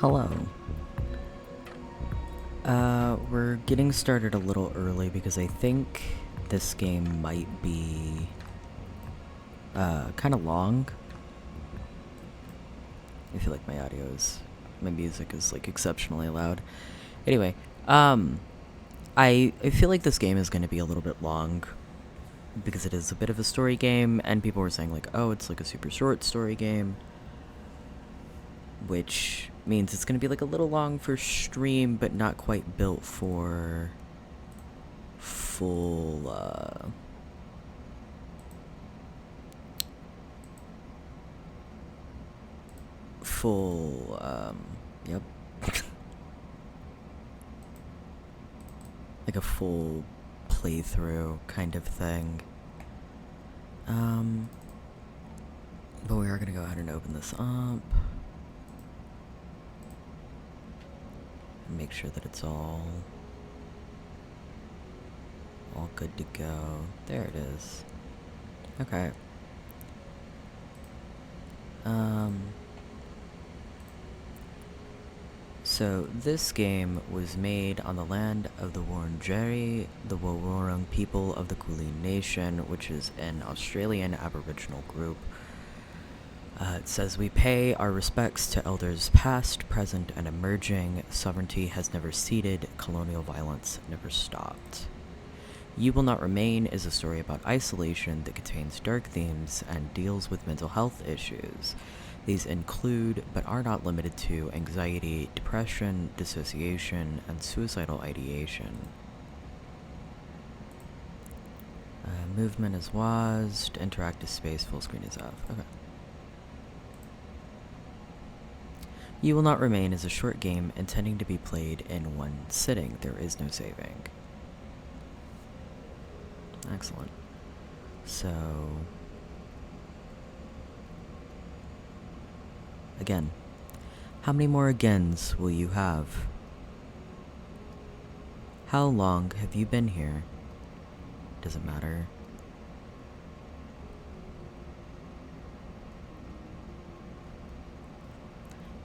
Hello. We're getting started a little early because I think this game might be kind of long. I feel like my music is like exceptionally loud. Anyway, I feel like this game is going to be a little bit long because it is a bit of a story game, and people were saying like, oh, it's like a super short story game, which means it's going to be like a little long for stream, but not quite built for full, yep. Like a full playthrough kind of thing. But we are going to go ahead and open this up. Make sure that it's all good to go. There it is. Okay. So this game was made on the land of the Wurundjeri, the Wurrung people of the Kulin Nation, which is an Australian Aboriginal group. It says, we pay our respects to elders past, present, and emerging. Sovereignty has never ceded. Colonial violence never stopped. You Will Not Remain is a story about isolation that contains dark themes and deals with mental health issues. These include, but are not limited to, anxiety, depression, dissociation, and suicidal ideation. Movement is WASD. Interactive space, full screen is off. Okay. You Will Not Remain is a short game intending to be played in one sitting. There is no saving. Excellent. So, again, how many more agains will you have? How long have you been here? Doesn't matter.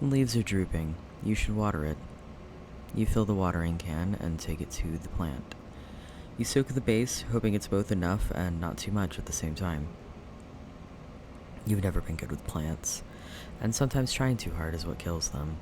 Leaves are drooping. You should water it. You fill the watering can and take it to the plant. You soak the base, hoping it's both enough and not too much at the same time. You've never been good with plants, and sometimes trying too hard is what kills them.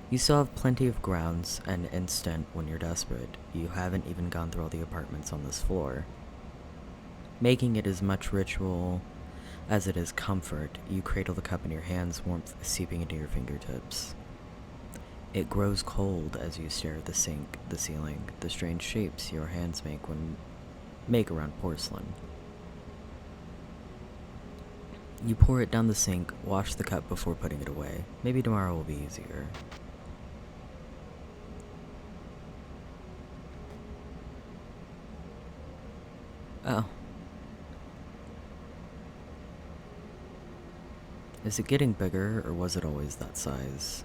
You still have plenty of grounds and instant when you're desperate. You haven't even gone through all the apartments on this floor. Making it as much ritual as it is comfort, you cradle the cup in your hands, warmth seeping into your fingertips. It grows cold as you stare at the sink, the ceiling, the strange shapes your hands make around porcelain. You pour it down the sink, wash the cup before putting it away. Maybe tomorrow will be easier. Oh. Is it getting bigger, or was it always that size?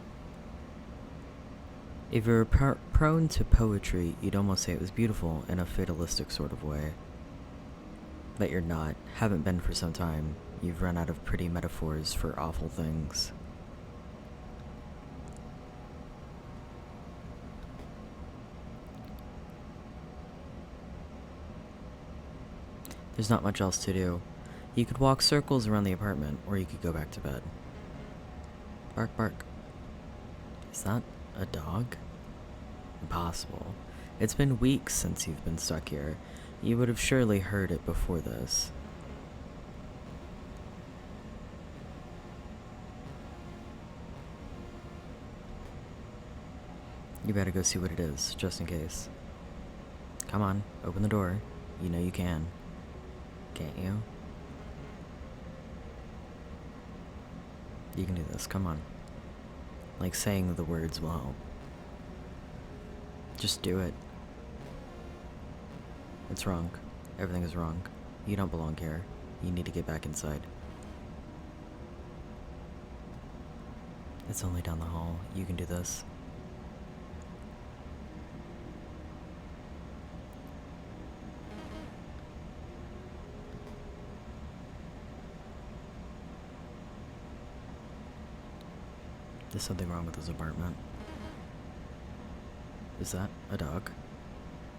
If you're prone to poetry, you'd almost say it was beautiful in a fatalistic sort of way. But you're not. Haven't been for some time. You've run out of pretty metaphors for awful things. There's not much else to do. You could walk circles around the apartment, or you could go back to bed. Bark, bark. Is that a dog? Impossible. It's been weeks since you've been stuck here. You would have surely heard it before this. You better go see what it is, just in case. Come on, open the door. You know you can. Can't you? You can do this, come on. Like saying the words will help. Just do it. It's wrong. Everything is wrong. You don't belong here. You need to get back inside. It's only down the hall. You can do this. There's something wrong with this apartment. Is that a dog?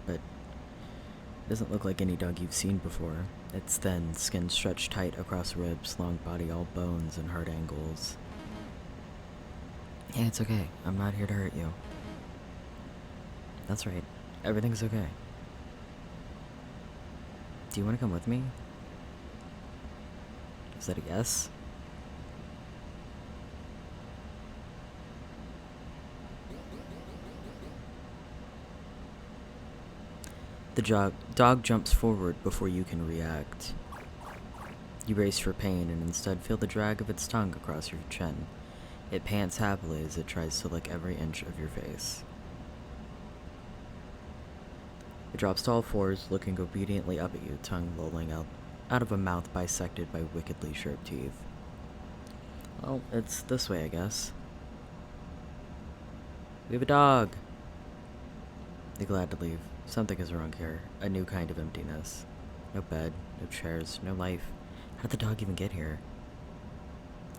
But it doesn't look like any dog you've seen before. It's thin, skin stretched tight across ribs, long body all bones and hard angles. Yeah, it's okay. I'm not here to hurt you. That's right. Everything's okay. Do you want to come with me? Is that a yes? The dog jumps forward before you can react. You brace for pain and instead feel the drag of its tongue across your chin. It pants happily as it tries to lick every inch of your face. It drops to all fours, looking obediently up at you, tongue lolling out of a mouth bisected by wickedly sharp teeth. Well, it's this way, I guess. We have a dog! They're glad to leave. Something is wrong here. A new kind of emptiness. No bed, no chairs, no life. How'd the dog even get here?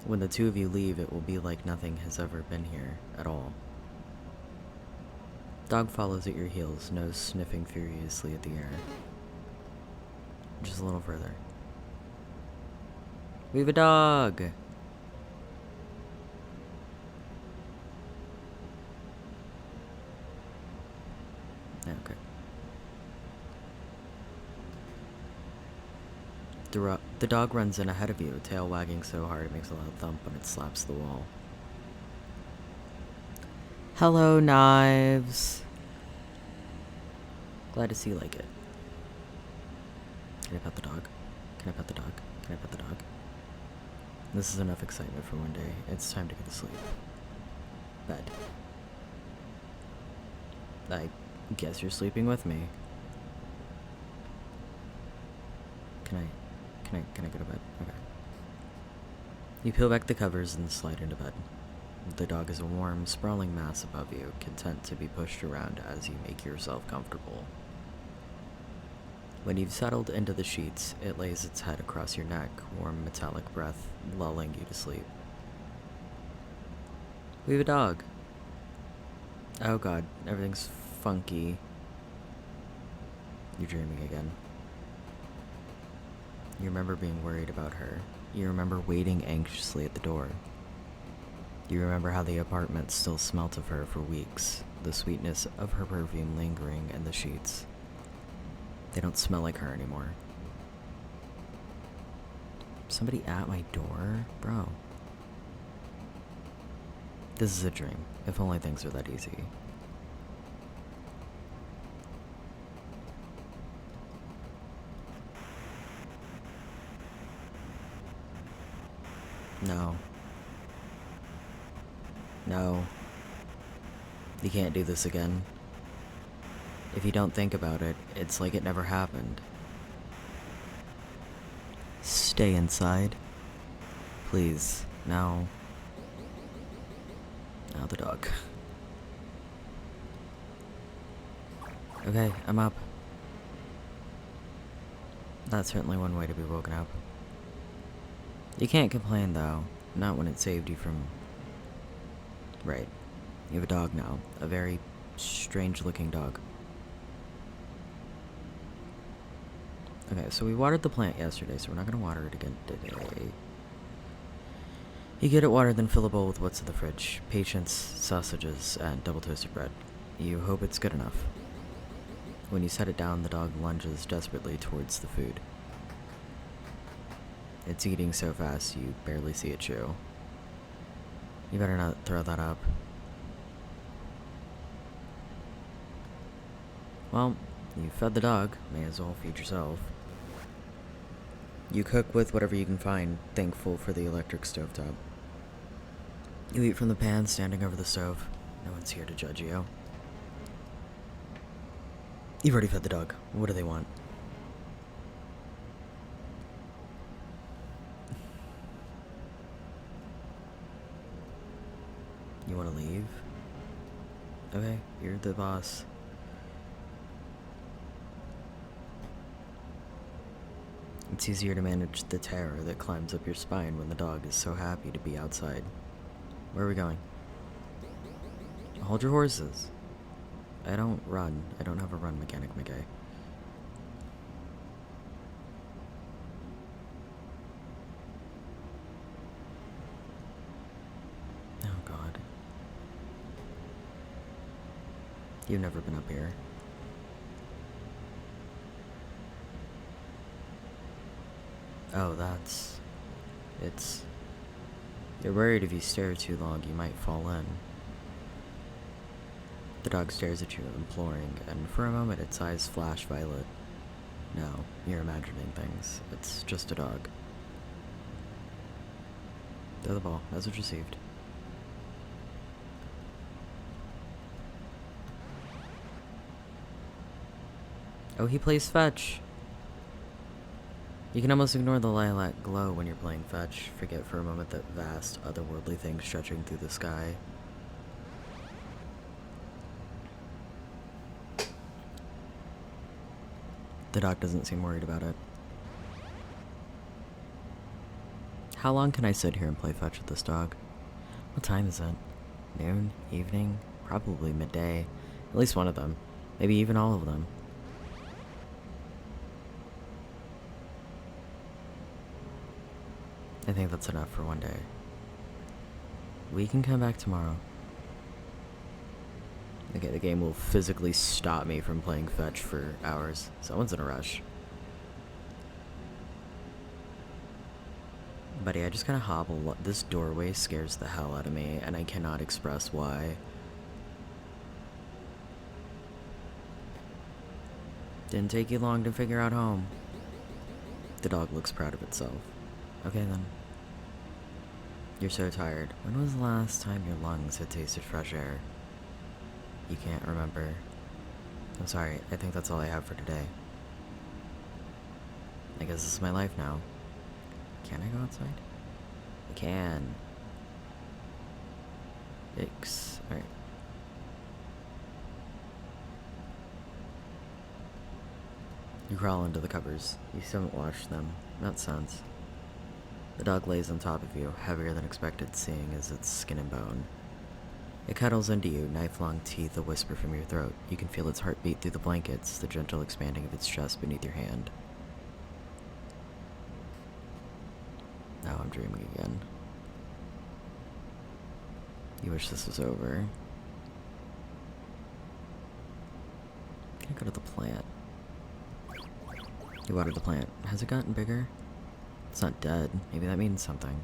When the two of you leave, it will be like nothing has ever been here at all. Dog follows at your heels, nose sniffing furiously at the air. Just a little further. We have a dog! Okay. The dog runs in ahead of you, tail wagging so hard it makes a loud thump when it slaps the wall. Hello, Knives. Glad to see you like it. Can I pet the dog? Can I pet the dog? Can I pet the dog? This is enough excitement for one day. It's time to get to sleep. Bed. I guess you're sleeping with me. Can I go to bed? Okay. You peel back the covers and slide into bed. The dog is a warm, sprawling mass above you, content to be pushed around as you make yourself comfortable. When you've settled into the sheets, it lays its head across your neck, warm metallic breath lulling you to sleep. We have a dog. Oh god, everything's funky. You're dreaming again. You remember being worried about her. You remember waiting anxiously at the door. You remember how the apartment still smelt of her for weeks, the sweetness of her perfume lingering in the sheets. They don't smell like her anymore. Somebody at my door? Bro. This is a dream, if only things were that easy. No. No. You can't do this again. If you don't think about it, it's like it never happened. Stay inside. Please. Now. Now the dog. Okay, I'm up. That's certainly one way to be woken up. You can't complain though, not when it saved you from... Right. You have a dog now. A very strange looking dog. Okay, so we watered the plant yesterday, so we're not gonna water it again today. You get it watered, then fill a bowl with what's in the fridge. Patience, sausages, and double toasted bread. You hope it's good enough. When you set it down, the dog lunges desperately towards the food. It's eating so fast you barely see it chew. You better not throw that up. Well, you fed the dog, may as well feed yourself. You cook with whatever you can find, thankful for the electric stovetop. You eat from the pan standing over the stove. No one's here to judge you. You've already fed the dog. What do they want? You want to leave? Okay, you're the boss. It's easier to manage the terror that climbs up your spine when the dog is so happy to be outside. Where are we going? Hold your horses. I don't run. I don't have a run mechanic, McGay. Oh, God. You've never been up here. Oh, You're worried if you stare too long, you might fall in. The dog stares at you, imploring, and for a moment its eyes flash violet. No, you're imagining things. It's just a dog. Throw the ball. Message received. Oh, he plays fetch. You can almost ignore the lilac glow when you're playing fetch. Forget for a moment that vast, otherworldly thing stretching through the sky. The dog doesn't seem worried about it. How long can I sit here and play fetch with this dog? What time is it? Noon? Evening? Probably midday. At least one of them. Maybe even all of them. I think that's enough for one day. We can come back tomorrow. Okay, the game will physically stop me from playing fetch for hours. Someone's in a rush. Buddy, I just kind of hobble. This doorway scares the hell out of me, and I cannot express why. Didn't take you long to figure out home. The dog looks proud of itself. Okay then. You're so tired. When was the last time your lungs had tasted fresh air? You can't remember. I'm sorry, I think that's all I have for today. I guess this is my life now. Can I go outside? I can. Yikes. Alright. You crawl into the covers. You still haven't washed them. That sense. The dog lays on top of you, heavier than expected, seeing as it's skin and bone. It cuddles into you, knife-long teeth a whisper from your throat. You can feel its heartbeat through the blankets, the gentle expanding of its chest beneath your hand. Now I'm dreaming again. You wish this was over. Can I go to the plant? You watered the plant. Has it gotten bigger? It's not dead. Maybe that means something.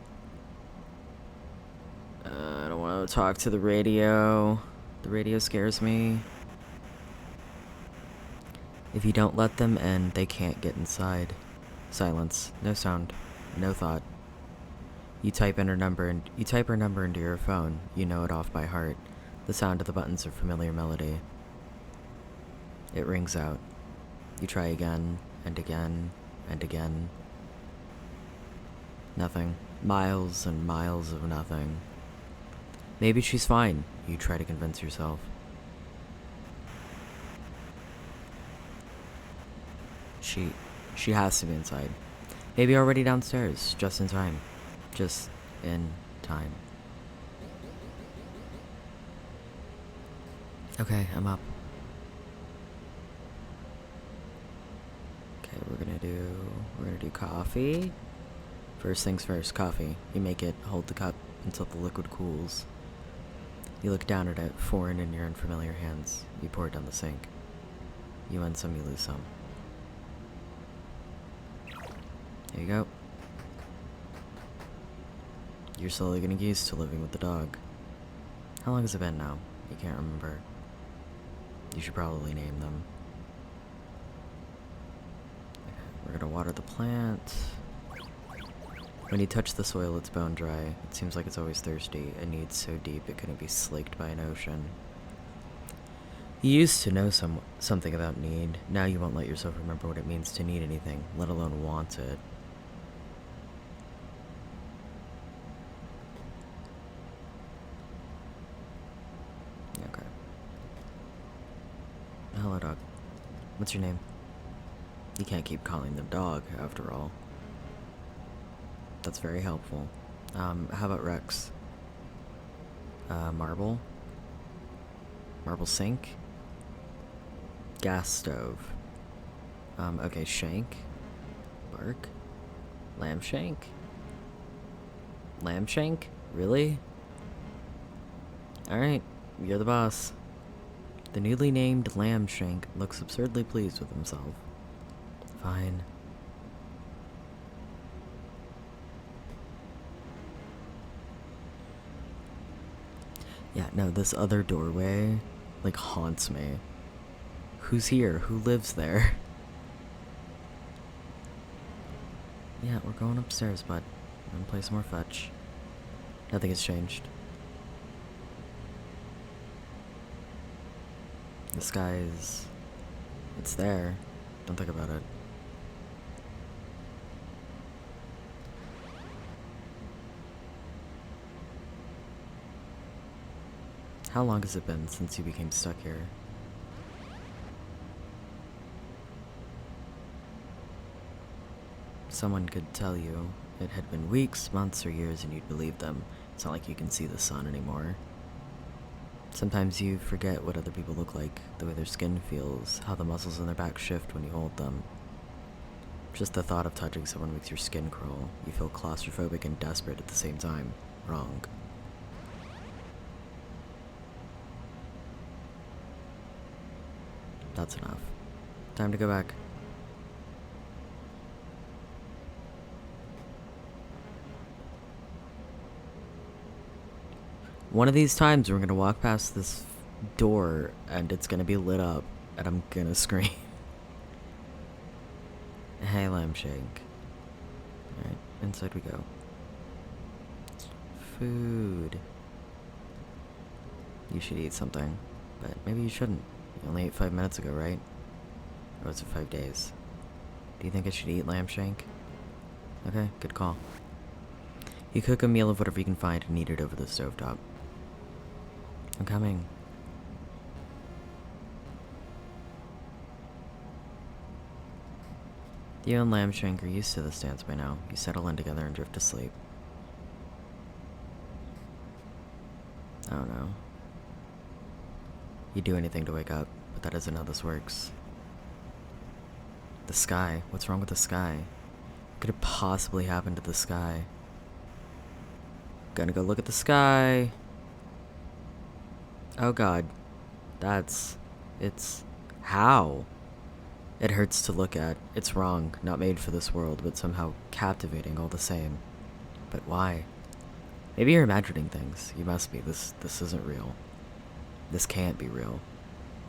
I don't want to talk to the radio. The radio scares me. If you don't let them in, they can't get inside. Silence. No sound. No thought. You type her number into your phone. You know it off by heart. The sound of the buttons are familiar melody. It rings out. You try again, and again, and again. Nothing. Miles and miles of nothing. Maybe she's fine, you try to convince yourself. She has to be inside. Maybe already downstairs, just in time. Just in time. Okay, I'm up. Okay, we're gonna do coffee. First things first, coffee. You make it, hold the cup until the liquid cools. You look down at it, foreign in your unfamiliar hands. You pour it down the sink. You win some, you lose some. There you go. You're slowly getting used to living with the dog. How long has it been now? You can't remember. You should probably name them. Okay, we're gonna water the plant. When you touch the soil, it's bone dry. It seems like it's always thirsty. It needs so deep it couldn't be slaked by an ocean. You used to know something about need. Now you won't let yourself remember what it means to need anything, let alone want it. Okay. Hello, dog. What's your name? You can't keep calling them dog, after all. That's very helpful. How about Rex? Marble? Marble sink? Gas stove. Okay, shank? Bark? Lamb shank? Lamb shank? Really? Alright, you're the boss. The newly named Lamb Shank looks absurdly pleased with himself. Fine. Yeah, no, this other doorway, like, haunts me. Who's here? Who lives there? Yeah, we're going upstairs, bud. We're gonna play some more fetch. Nothing has changed. The sky's... it's there. Don't think about it. How long has it been since you became stuck here? Someone could tell you it had been weeks, months, or years and you'd believe them. It's not like you can see the sun anymore. Sometimes you forget what other people look like, the way their skin feels, how the muscles in their back shift when you hold them. Just the thought of touching someone makes your skin crawl. You feel claustrophobic and desperate at the same time. Wrong. That's enough. Time to go back. One of these times we're gonna walk past this door and it's gonna be lit up and I'm gonna scream. Hey, Lampshake. Alright, inside we go. Food. You should eat something, but maybe you shouldn't. You only ate 5 minutes ago, right? Or was it 5 days? Do you think I should eat Lampshank? Okay, good call. You cook a meal of whatever you can find and eat it over the stovetop. I'm coming. You and Lampshank are used to this dance by now. You settle in together and drift to sleep. I don't know. You do anything to wake up, but that isn't how this works. The sky. What's wrong with the sky? What could have possibly happened to the sky? Gonna go look at the sky. Oh god. That's... It's... How? It hurts to look at. It's wrong, not made for this world, but somehow captivating all the same. But why? Maybe you're imagining things. You must be. This isn't real. This can't be real.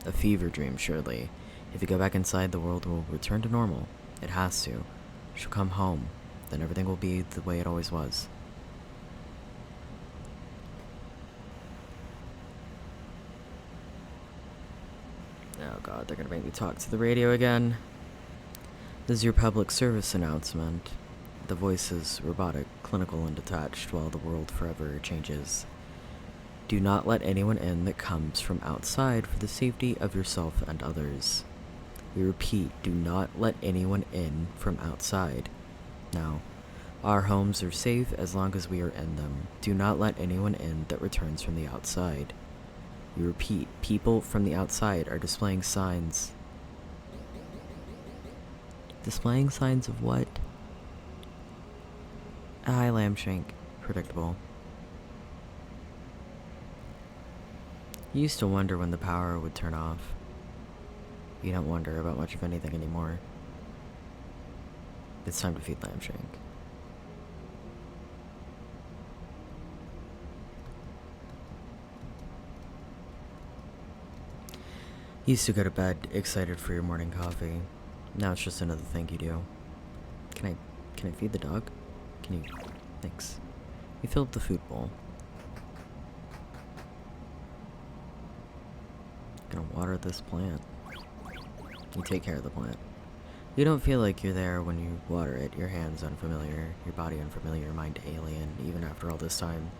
A fever dream, surely. If you go back inside, the world will return to normal. It has to. She'll come home. Then everything will be the way it always was. Oh god, they're gonna make me talk to the radio again. This is your public service announcement. The voice is robotic, clinical, and detached while the world forever changes. Do not let anyone in that comes from outside for the safety of yourself and others. We repeat, do not let anyone in from outside. Now, our homes are safe as long as we are in them. Do not let anyone in that returns from the outside. We repeat, people from the outside are displaying signs. Displaying signs of what? Hi, Lambshank. Predictable. You used to wonder when the power would turn off. You don't wonder about much of anything anymore. It's time to feed Lambshank. You used to go to bed excited for your morning coffee. Now it's just another thing you do. Can I feed the dog? Can you? Thanks. You fill up the food bowl. Gonna water this plant. You take care of the plant. You don't feel like you're there when you water it. Your hands unfamiliar, your body unfamiliar, your mind alien, even after all this time.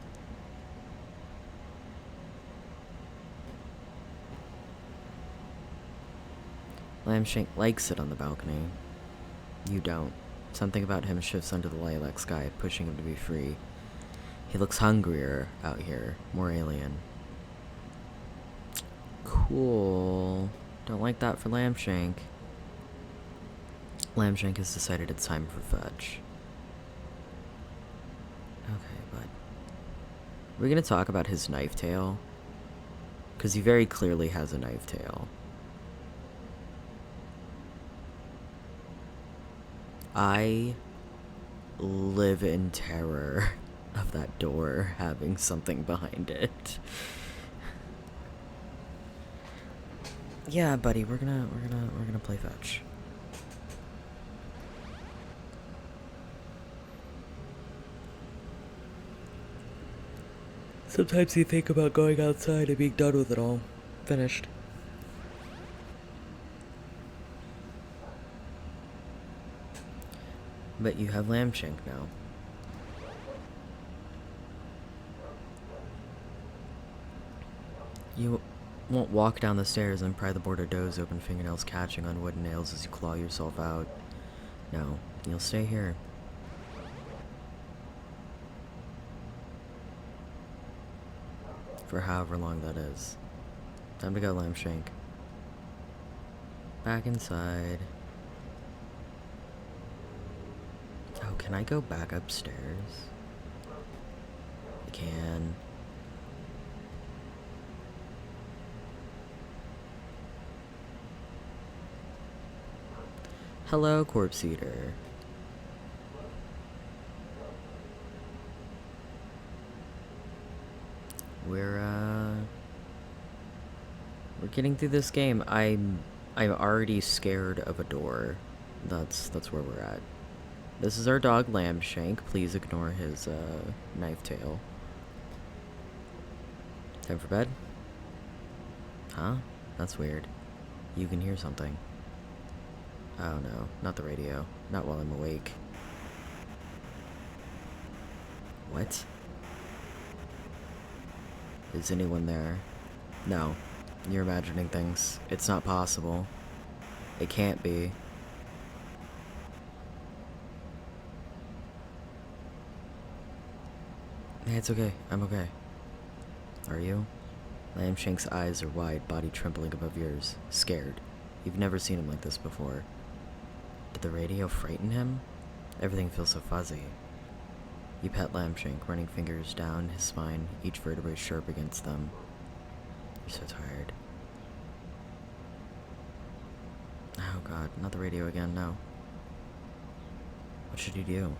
Lambshank likes it on the balcony. You don't. Something about him shifts under the lilac sky, pushing him to be free. He looks hungrier out here, more alien. Cool. Don't like that for Lambshank. Lambshank has decided it's time for fetch. Okay, but... we're gonna talk about his knife tail? Because he very clearly has a knife tail. I live in terror of that door having something behind it. Yeah, buddy, we're gonna play fetch. Sometimes you think about going outside and being done with it all. Finished. But you have Lambshank now. You won't walk down the stairs and pry the border doors open, fingernails catching on wooden nails as you claw yourself out. No, you'll stay here. For however long that is. Time to go, Lambshank. Back inside. Oh, can I go back upstairs? I can. Hello, Corpse Eater. We're getting through this game. I'm already scared of a door. That's where we're at. This is our dog Lambshank. Please ignore his knife tail. Time for bed? Huh? That's weird. You can hear something. Oh no, not the radio. Not while I'm awake. What? Is anyone there? No. You're imagining things. It's not possible. It can't be. Hey, it's okay. I'm okay. Are you? Lambshank's eyes are wide, body trembling above yours. Scared. You've never seen him like this before. Did the radio frighten him? Everything feels so fuzzy. You pet Lambshank, running fingers down his spine, each vertebrae sharp against them. You're so tired. Oh god, not the radio again, no. What should you do?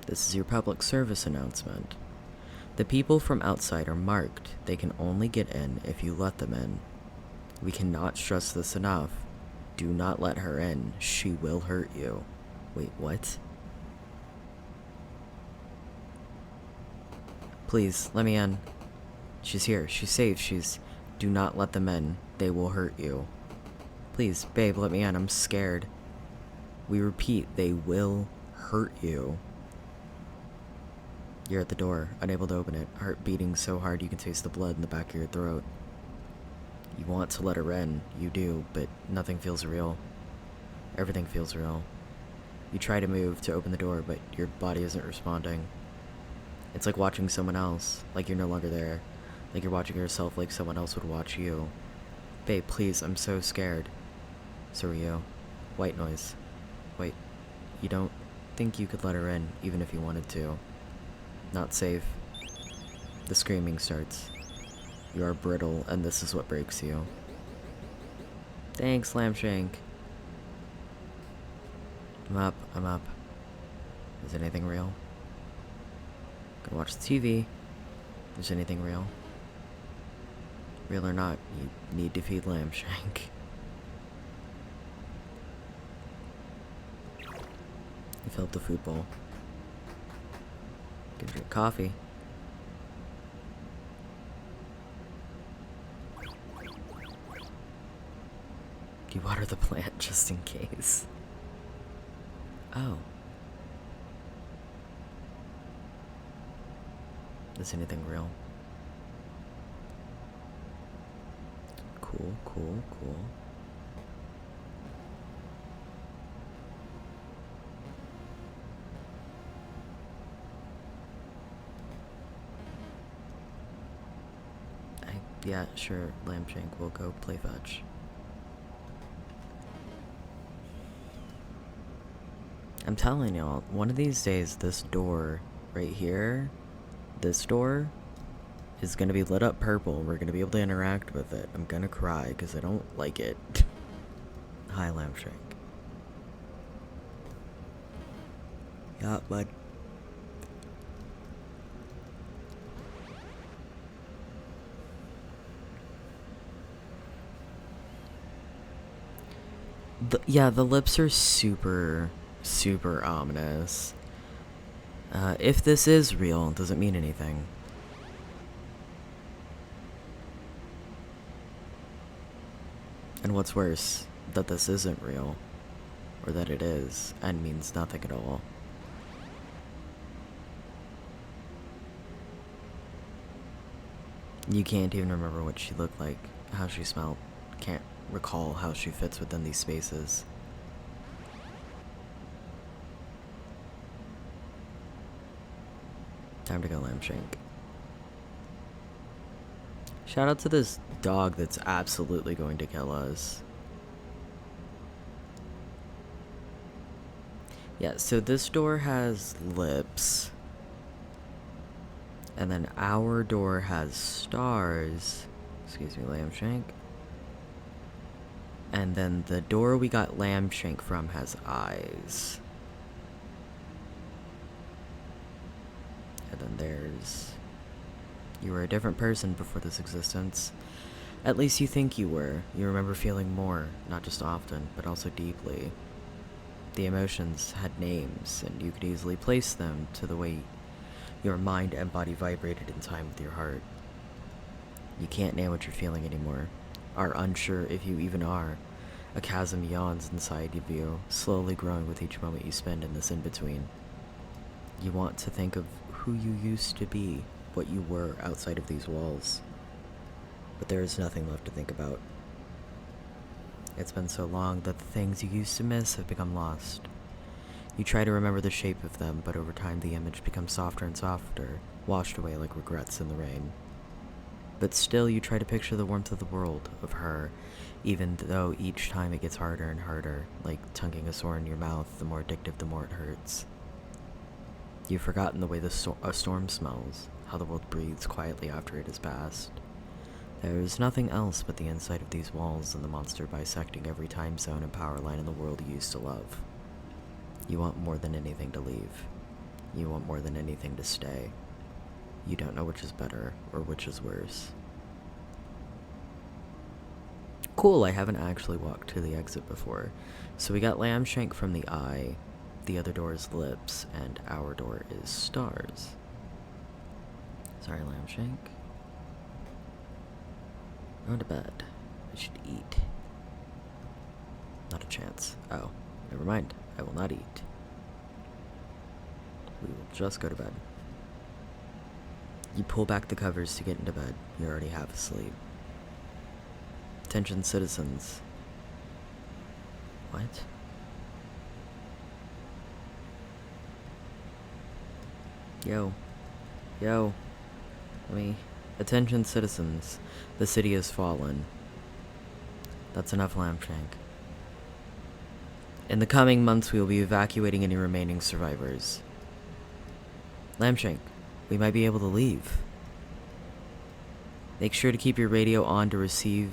This is your public service announcement. The people from outside are marked. They can only get in if you let them in. We cannot stress this enough. Do not let her in. She will hurt you. Wait, what? Please, let me in. She's here. She's safe. Do not let them in. They will hurt you. Please, babe, let me in. I'm scared. We repeat, they will hurt you. You're at the door, unable to open it, heart beating so hard you can taste the blood in the back of your throat. You want to let her in, you do, but nothing feels real. Everything feels real. You try to move to open the door, but your body isn't responding. It's like watching someone else, like you're no longer there. Like you're watching yourself like someone else would watch you. Babe, please, I'm so scared. So are you. White noise. Wait, you don't think you could let her in, even if you wanted to. Not safe. The screaming starts. You are brittle, and this is what breaks you. Thanks, Lambshank. I'm up. Is anything real? Gonna watch the TV. Is anything real? Real or not, you need to feed Lambshank. You fill up the food bowl. Can drink coffee. You water the plant just in case. Oh. Is anything real? Cool. Yeah, sure, Lambshank, we'll go play fetch. I'm telling y'all, one of these days, this door right here, this door, is gonna be lit up purple. We're gonna be able to interact with it. I'm gonna cry because I don't like it. Hi, Lambshank. Yeah, bud. The lips are super ominous. If this is real, it doesn't mean anything. And what's worse, that this isn't real, or that it is, and means nothing at all. You can't even remember what she looked like, how she smelled, can't recall how she fits within these spaces. Time to go, Lambshank. Shout out to this dog that's absolutely going to kill us. Yeah, so this door has lips. And then our door has stars. Excuse me, Lambshank. And then the door we got Lambshank from has eyes. And then there's... You were a different person before this existence. At least you think you were. You remember feeling more, not just often, but also deeply. The emotions had names, and you could easily place them to the way your mind and body vibrated in time with your heart. You can't name what you're feeling anymore, are unsure if you even are. A chasm yawns inside of you, slowly growing with each moment you spend in this in-between. You want to think of who you used to be, what you were outside of these walls. But there is nothing left to think about. It's been so long that the things you used to miss have become lost. You try to remember the shape of them, but over time the image becomes softer and softer, washed away like regrets in the rain. But still you try to picture the warmth of the world, of her, even though each time it gets harder and harder, like tonguing a sore in your mouth. The more addictive, the more it hurts. You've forgotten the way a storm smells, how the world breathes quietly after it has passed. There's nothing else but the inside of these walls and the monster bisecting every time zone and power line in the world you used to love. You want more than anything to leave. You want more than anything to stay. You don't know which is better or which is worse. Cool, I haven't actually walked to the exit before. So we got lamb shank from the eye, the other door is lips, and our door is stars. Sorry, lamb shank. Going to bed. I should eat. Not a chance. Oh, never mind. I will not eat. We will just go to bed. You pull back the covers to get into bed. You're already half asleep. Attention citizens. What? Yo. Attention citizens. The city has fallen. That's enough, Lambshank. In the coming months, we will be evacuating any remaining survivors. Lambshank, we might be able to leave. Make sure to keep your radio on to receive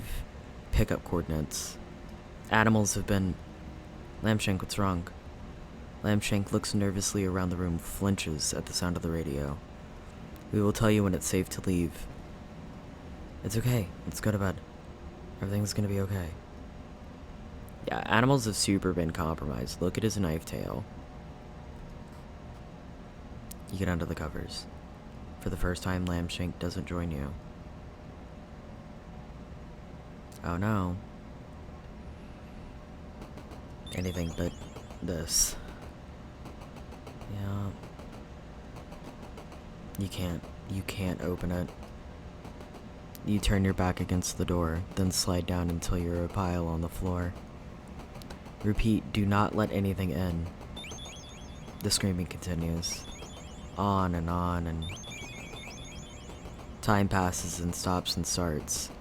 pickup coordinates. Animals have been... Lambshank, what's wrong? Lambshank looks nervously around the room, flinches at the sound of the radio. We will tell you when it's safe to leave. It's okay. Let's go to bed. Everything's gonna be okay. Yeah, animals have super been compromised. Look at his knife tail. You get under the covers. For the first time, Lambshank doesn't join you. Oh no. Anything but this. Yeah. You can't open it. You turn your back against the door, then slide down until you're a pile on the floor. Repeat, do not let anything in. The screaming continues. On, and time passes and stops and starts.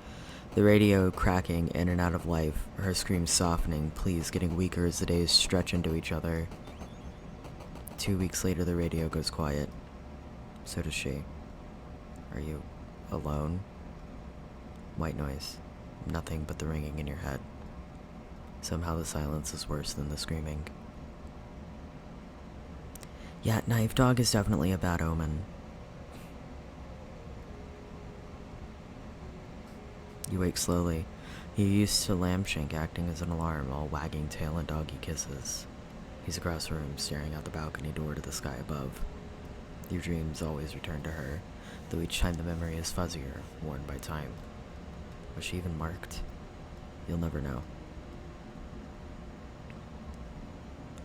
The radio cracking in and out of life, her screams softening, pleas getting weaker as the days stretch into each other. 2 weeks later, the radio goes quiet. So does she. Are you alone? White noise. Nothing but the ringing in your head. Somehow the silence is worse than the screaming. Yeah, Knife Dog is definitely a bad omen. You wake slowly. You're used to Lambshank acting as an alarm, all wagging tail and doggy kisses. He's across the room, staring out the balcony door to the sky above. Your dreams always return to her, though each time the memory is fuzzier, worn by time. Was she even marked? You'll never know.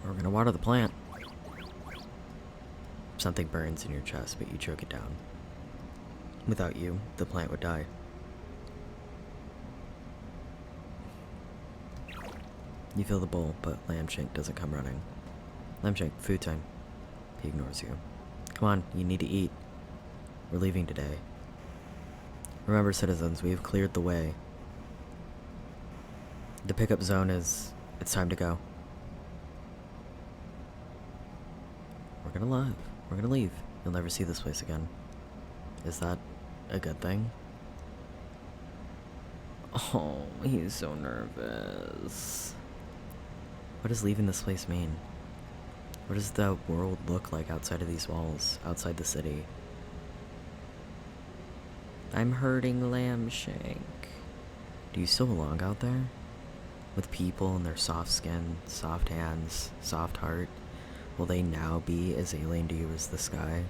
We're gonna water the plant. Something burns in your chest, but you choke it down. Without you, the plant would die. You fill the bowl, but Lambshank doesn't come running. Lambshank, food time. He ignores you. Come on, you need to eat. We're leaving today. Remember, citizens, we have cleared the way. The pickup zone is... it's time to go. We're gonna leave. You'll never see this place again. Is that a good thing? Oh, he's so nervous. What does leaving this place mean? What does the world look like outside of these walls, outside the city? I'm hurting, Lambshank. Do you still belong out there? With people and their soft skin, soft hands, soft heart, will they now be as alien to you as the sky?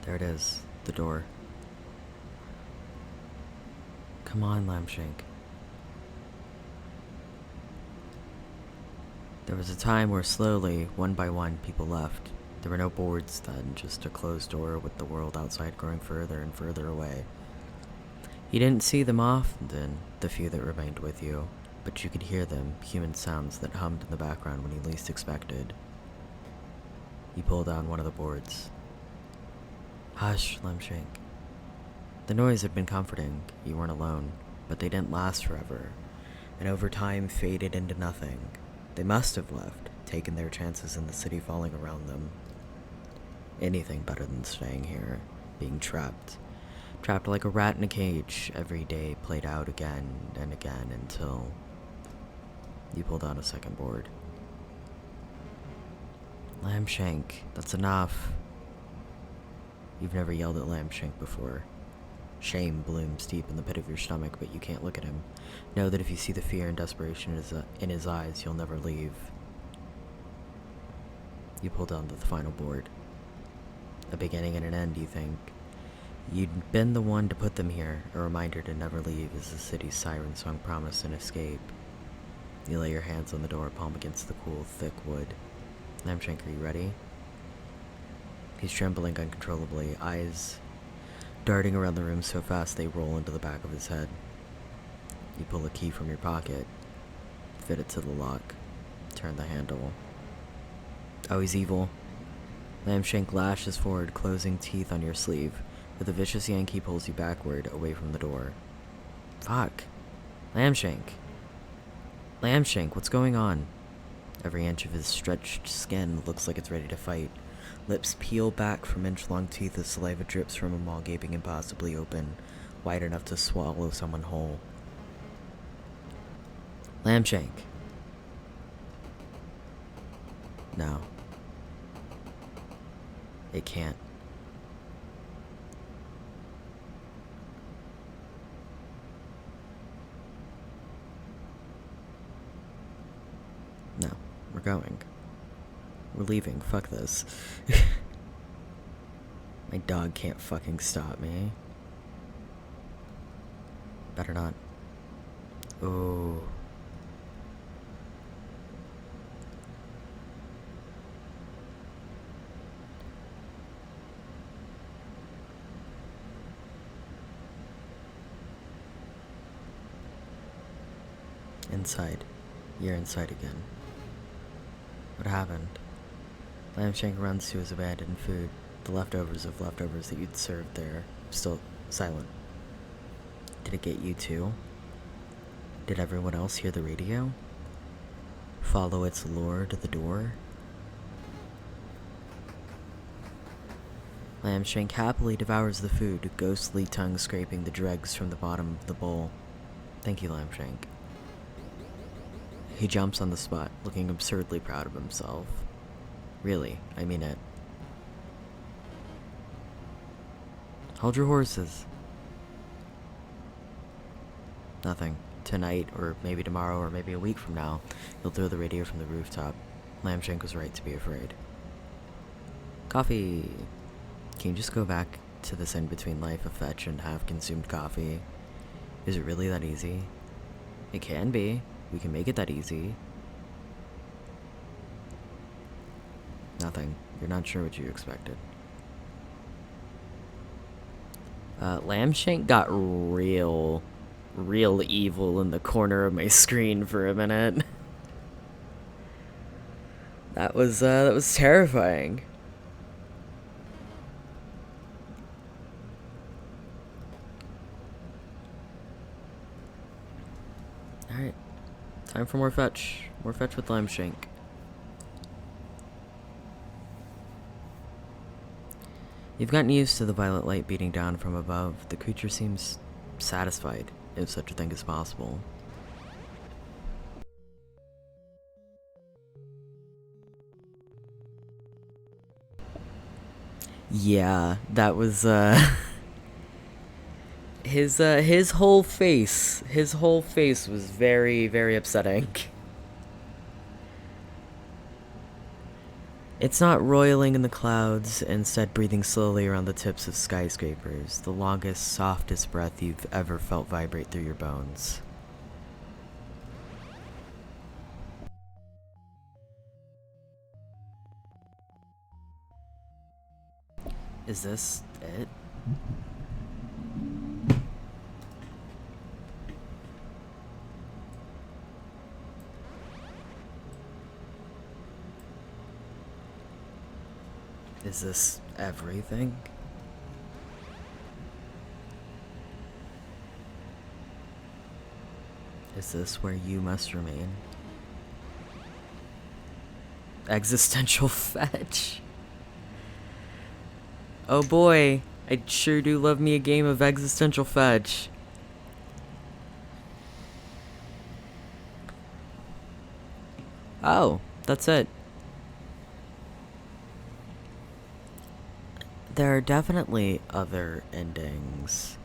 There it is, the door. Come on, Lambshank. There was a time where slowly, one by one, people left. There were no boards then, just a closed door with the world outside growing further and further away. You didn't see them often, the few that remained with you, but you could hear them, human sounds that hummed in the background when you least expected. You pulled down one of the boards. Hush, Lambshank. The noise had been comforting. You weren't alone, but they didn't last forever, and over time faded into nothing. They must have left, taken their chances in the city falling around them. Anything better than staying here, being trapped. Trapped like a rat in a cage, every day played out again and again until you pulled out a second board. Lambshank, that's enough. You've never yelled at Lambshank before. Shame blooms deep in the pit of your stomach, but you can't look at him. Know that if you see the fear and desperation in his eyes, you'll never leave. You pulled down to the final board. A beginning and an end, you think. You'd been the one to put them here, a reminder to never leave as the city's siren song promised an escape. You lay your hands on the door, palm against the cool, thick wood. Lambshank, are you ready? He's trembling uncontrollably, eyes darting around the room so fast they roll into the back of his head. You pull a key from your pocket, fit it to the lock, turn the handle. Oh, he's evil. Lambshank lashes forward, closing teeth on your sleeve. With a vicious yank, he pulls you backward, away from the door. Fuck. Lambshank. Lambshank, what's going on? Every inch of his stretched skin looks like it's ready to fight. Lips peel back from inch-long teeth as saliva drips from a maw gaping impossibly open, wide enough to swallow someone whole. Lambshank. No. It can't. No, we're going. We're leaving, fuck this. My dog can't fucking stop me. Better not. Ooh. Inside. You're inside again. What happened? Lambshank runs to his abandoned food, the leftovers of leftovers that you'd served there, still silent. Did it get you too? Did everyone else hear the radio? Follow its lure to the door? Lambshank happily devours the food, ghostly tongue scraping the dregs from the bottom of the bowl. Thank you, Lambshank. He jumps on the spot, looking absurdly proud of himself. Really, I mean it. Hold your horses. Nothing. Tonight, or maybe tomorrow, or maybe a week from now, you'll throw the radio from the rooftop. Lambshank was right to be afraid. Coffee. Can you just go back to this in-between life of fetch and have consumed coffee? Is it really that easy? It can be. We can make it that easy. Nothing. You're not sure what you expected. Lambshank got real evil in the corner of my screen for a minute. That was terrifying. Alright. Time for more fetch. More fetch with Lambshank. You've gotten used to the violet light beating down from above. The creature seems satisfied, if such a thing is possible. Yeah, that was, his whole face was very, very upsetting. It's not roiling in the clouds, instead breathing slowly around the tips of skyscrapers, the longest, softest breath you've ever felt vibrate through your bones. Is this it? Is this everything? Is this where you must remain? Existential fetch. Oh boy, I sure do love me a game of existential fetch. Oh, that's it. There are definitely other endings.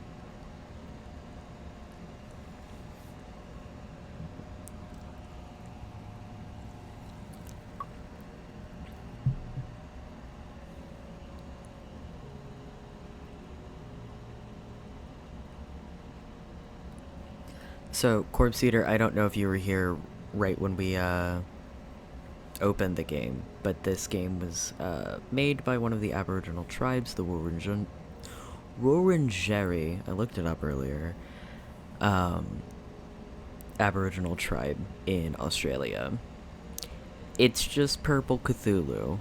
So, Corpse Eater, I don't know if you were here right when we opened the game, but this game was made by one of the Aboriginal tribes, the Wurundjeri. I looked it up earlier. Aboriginal tribe in Australia. It's just purple Cthulhu.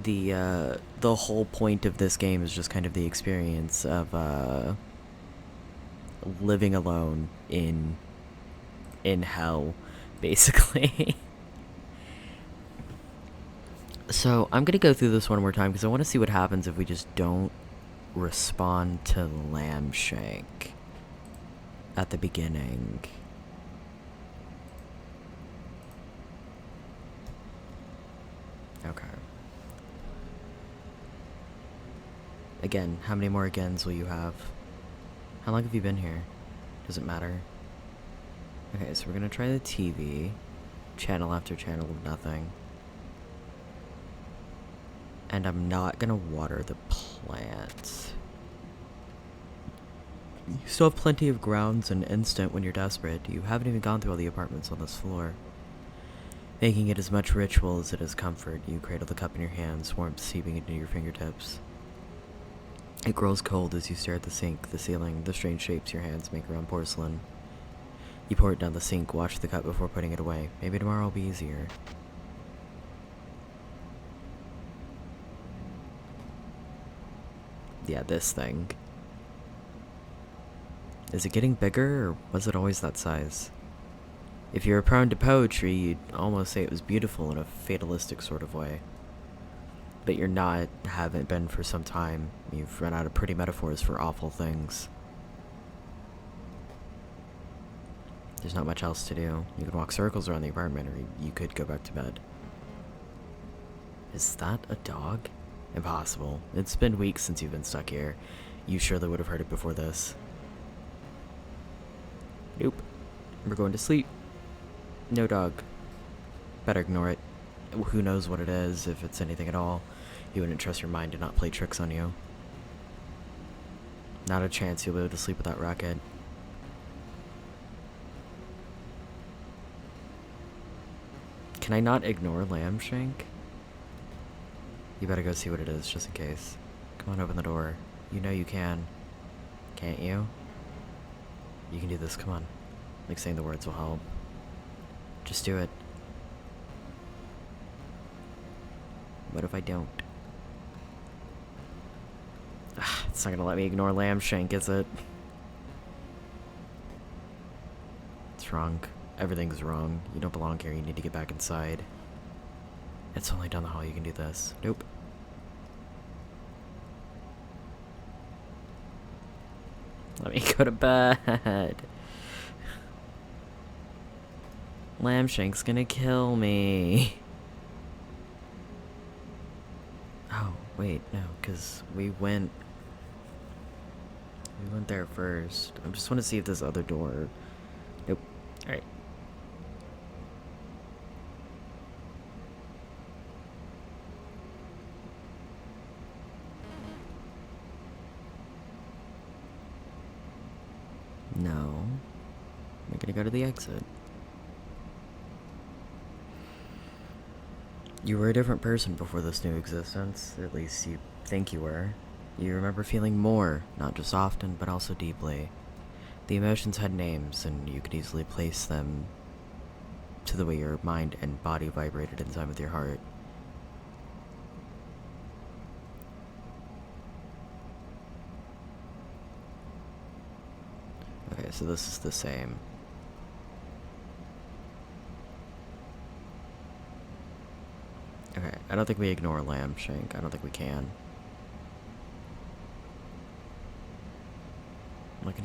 The whole point of this game is just kind of the experience of living alone in hell, basically. So I'm gonna go through this one more time because I want to see what happens if we just don't respond to Lambshank at the beginning. Okay. Again, how many more agains will you have? How long have you been here? Does it matter? Okay, so we're gonna try the TV. Channel after channel of nothing. And I'm not gonna water the plants. You still have plenty of grounds and instant when you're desperate. You haven't even gone through all the apartments on this floor. Making it as much ritual as it is comfort, you cradle the cup in your hands, warmth seeping into your fingertips. It grows cold as you stare at the sink, the ceiling, the strange shapes your hands make around porcelain. You pour it down the sink, wash the cup before putting it away. Maybe tomorrow will be easier. Yeah, this thing. Is it getting bigger, or was it always that size? If you're prone to poetry, you'd almost say it was beautiful in a fatalistic sort of way. But you're not, haven't been for some time. You've run out of pretty metaphors for awful things. There's not much else to do. You could walk circles around the apartment, or you could go back to bed. Is that a dog? Impossible. It's been weeks since you've been stuck here. You surely would have heard it before this. Nope. We're going to sleep. No dog. Better ignore it. Who knows what it is, if it's anything at all. You wouldn't trust your mind to not play tricks on you. Not a chance you'll be able to sleep without Rocket. Can I not ignore Lambshank? You better go see what it is, just in case. Come on, open the door. You know you can. Can't you? You can do this, come on. Like saying the words will help. Just do it. What if I don't? It's not gonna let me ignore Lambshank, is it? It's wrong. Everything's wrong. You don't belong here, you need to get back inside. It's only down the hall, you can do this. Nope. Let me go to bed. Lambshank's gonna kill me. Oh, wait, no, because we went there first. I just want to see if this other door... Nope. Alright. No. We're gonna go to the exit. You were a different person before this new existence. At least you think you were. You remember feeling more, not just often, but also deeply. The emotions had names, and you could easily place them to the way your mind and body vibrated in time with your heart. Okay, so this is the same. Okay, I don't think we ignore Lambshank. I don't think we can.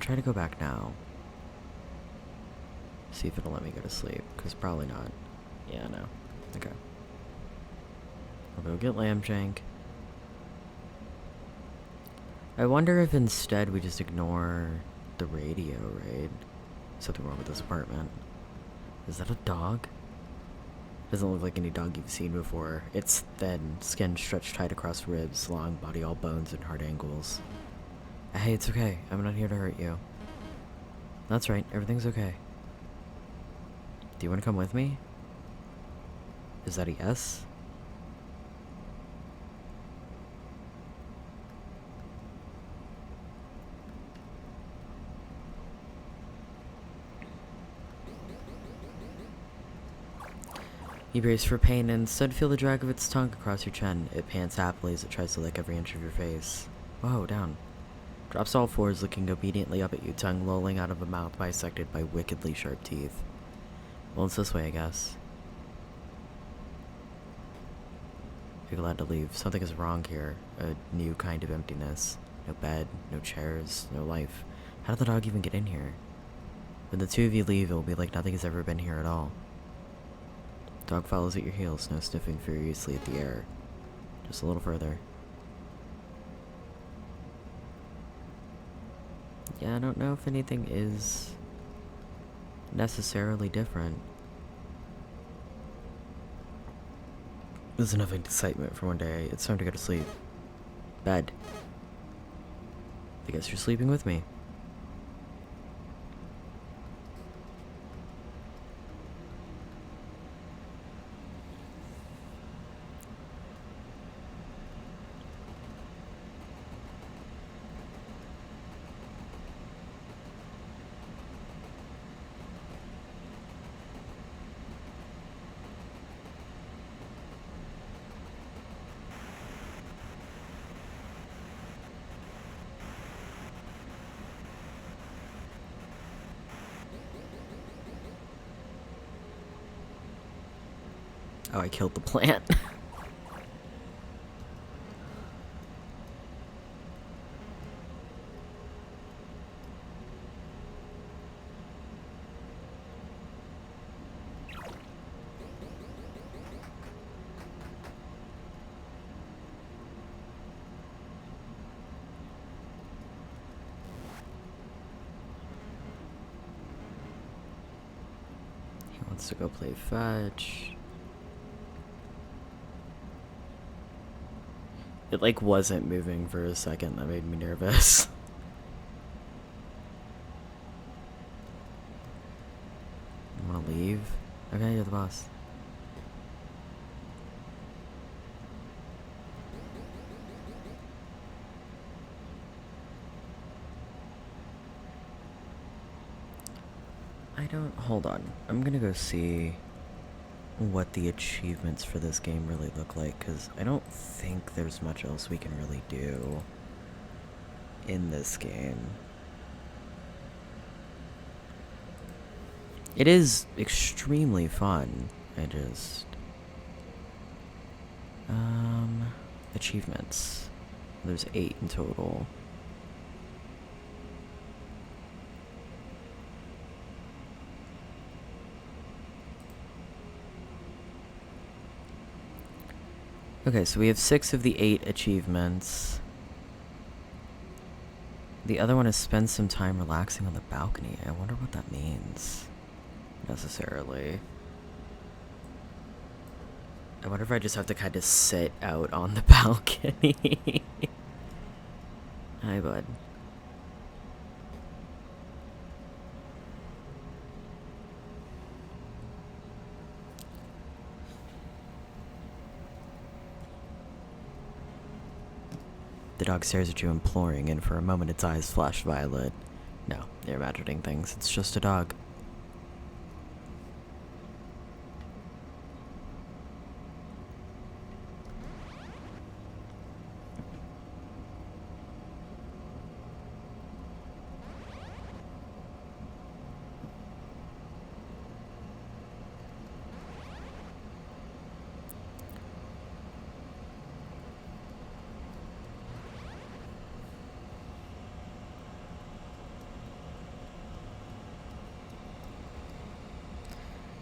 try to go back now. See if it'll let me go to sleep, because probably not. Yeah, no. Okay. I'll go get lamb shank. I wonder if instead we just ignore the radio, right? Something wrong with this apartment. Is that a dog? Doesn't look like any dog you've seen before. It's thin, skin stretched tight across ribs, long body all bones and hard angles. Hey, it's okay. I'm not here to hurt you. That's right, everything's okay. Do you want to come with me? Is that a yes? You brace for pain and instead feel the drag of its tongue across your chin. It pants happily as it tries to lick every inch of your face. Whoa, down. Drops all fours, looking obediently up at you, tongue lolling out of a mouth bisected by wickedly sharp teeth. Well, it's this way, I guess. You're glad to leave. Something is wrong here. A new kind of emptiness. No bed, no chairs, no life. How did the dog even get in here? When the two of you leave, it will be like nothing has ever been here at all. Dog follows at your heels, now sniffing furiously at the air. Just a little further. Yeah, I don't know if anything is necessarily different. There's enough excitement for one day. It's time to go to sleep. Bed. I guess you're sleeping with me. Oh, I killed the plant. He wants to go play fetch. It, like, wasn't moving for a second. That made me nervous. You wanna leave? Okay, you're the boss. Hold on. I'm gonna go see what the achievements for this game really look like, because I don't think there's much else we can really do in this game. It is extremely fun. Achievements. There's 8 in total. Okay, so we have 6 of the 8 achievements. The other one is spend some time relaxing on the balcony. I wonder what that means, necessarily. I wonder if I just have to kind of sit out on the balcony. Hi, bud. The dog stares at you imploring, and for a moment its eyes flash violet. No, you're imagining things. It's just a dog.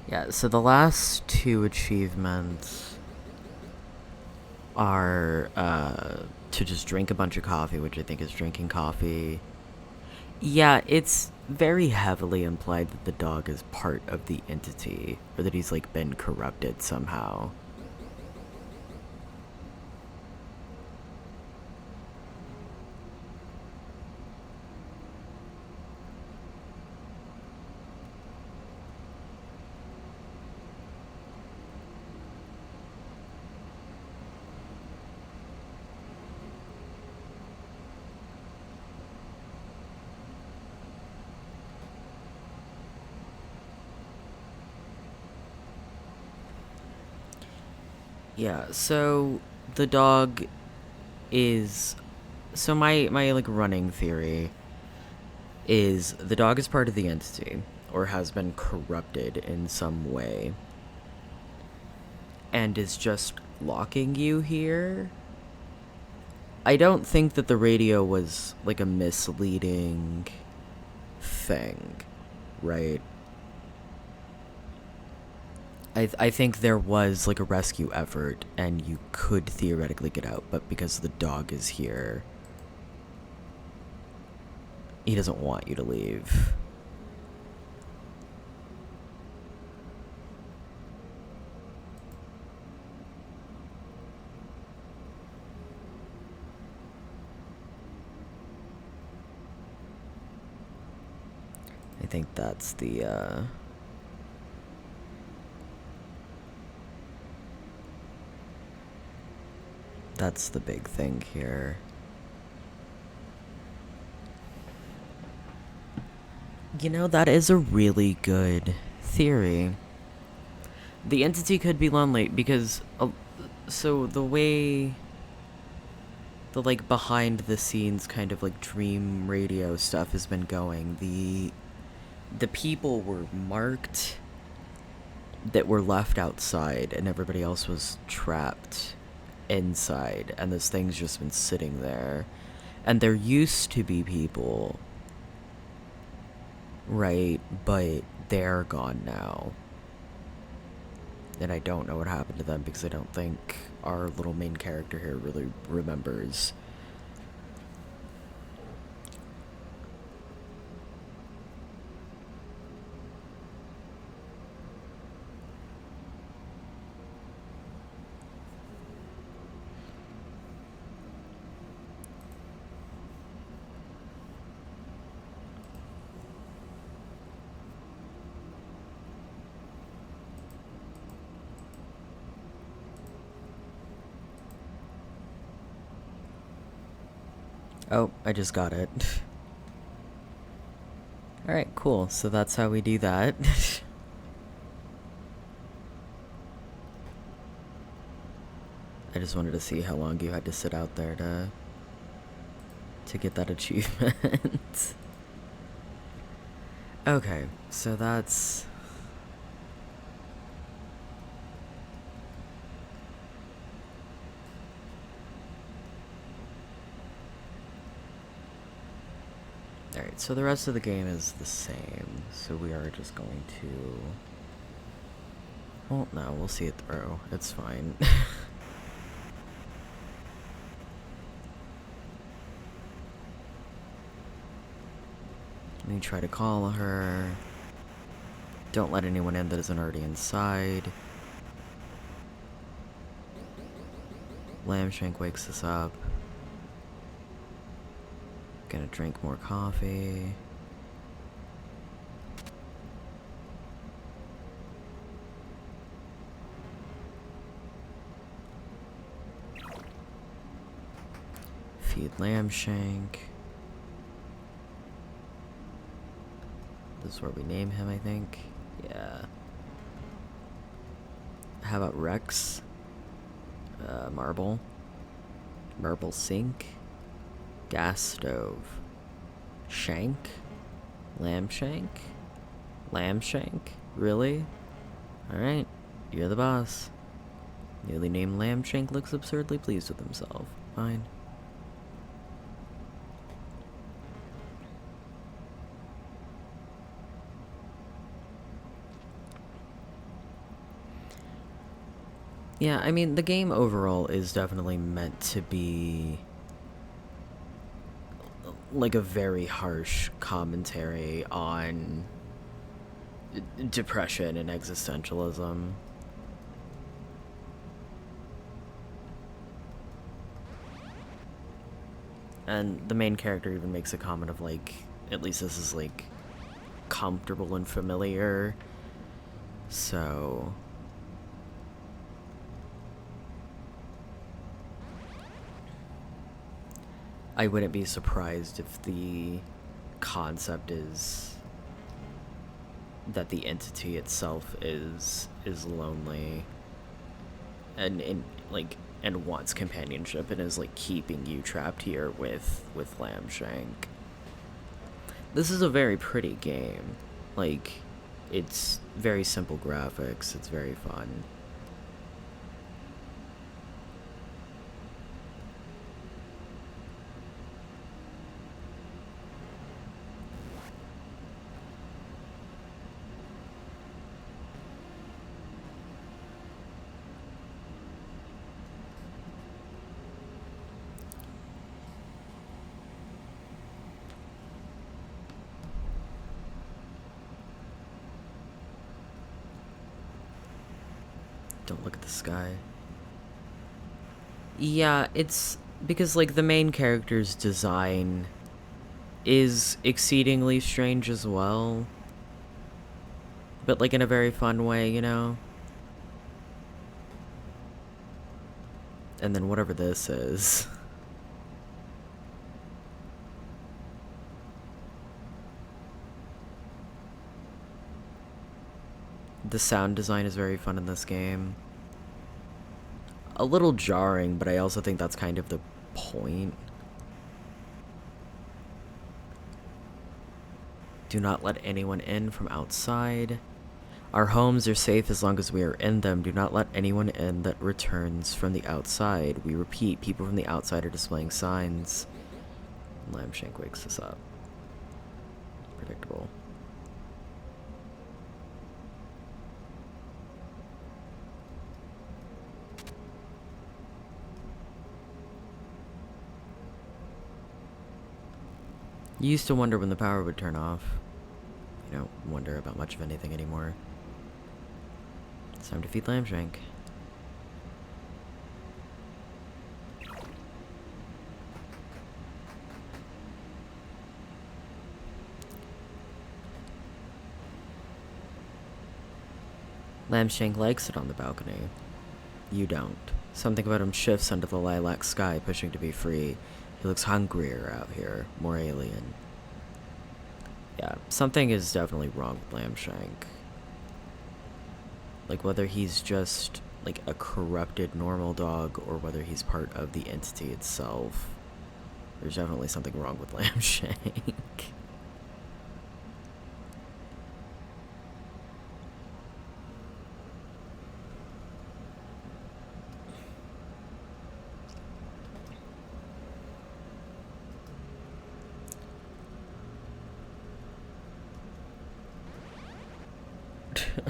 Yeah, so the last two achievements are to just drink a bunch of coffee, which I think is drinking coffee. Yeah, it's very heavily implied that the dog is part of the entity, or that he's like been corrupted somehow. Yeah, so the dog is so my like running theory is the dog is part of the entity or has been corrupted in some way and is just locking you here. I don't think that the radio was like a misleading thing, right? I think there was like a rescue effort and you could theoretically get out, but because the dog is here, he doesn't want you to leave. I think that's the big thing here. You know, that is a really good theory. The entity could be lonely because so the way the like behind the scenes kind of like dream radio stuff has been going, the people were marked that were left outside and everybody else was trapped inside, and this thing's just been sitting there. And there used to be people, right? But they're gone now. And I don't know what happened to them because I don't think our little main character here really remembers. Oh, I just got it. Alright, cool. So that's how we do that. I just wanted to see how long you had to sit out there to get that achievement. Okay, so that's... Alright, so the rest of the game is the same. So we are just going to... Well, no, we'll see it through. It's fine. Let me try to call her. Don't let anyone in that isn't already inside. Lambshank wakes us up. Gonna drink more coffee. Feed Lambshank. This is where we name him, I think. Yeah. How about Rex? Marble. Marble sink. Gas stove. Shank? Lambshank? Lambshank? Really? Alright, you're the boss. Newly named Lambshank looks absurdly pleased with himself. Fine. Yeah, I mean, the game overall is definitely meant to be like a very harsh commentary on depression and existentialism. And the main character even makes a comment of like, at least this is like comfortable and familiar. So I wouldn't be surprised if the concept is that the entity itself is lonely and like and wants companionship and is like keeping you trapped here with Lambshank. This is a very pretty game. Like, it's very simple graphics. It's very fun. Don't look at the sky. Yeah, it's because like the main character's design is exceedingly strange as well. But like in a very fun way, you know? And then whatever this is. The sound design is very fun in this game. A little jarring, but I also think that's kind of the point. Do not let anyone in from outside. Our homes are safe as long as we are in them. Do not let anyone in that returns from the outside. We repeat, people from the outside are displaying signs. Lambshank wakes us up. Predictable. You used to wonder when the power would turn off. You don't wonder about much of anything anymore. It's time to feed Lambshank. Lambshank likes it on the balcony. You don't. Something about him shifts under the lilac sky, pushing to be free. He looks hungrier out here, more alien. Yeah, something is definitely wrong with Lambshank. Like, whether he's just, like, a corrupted normal dog, or whether he's part of the entity itself. There's definitely something wrong with Lambshank.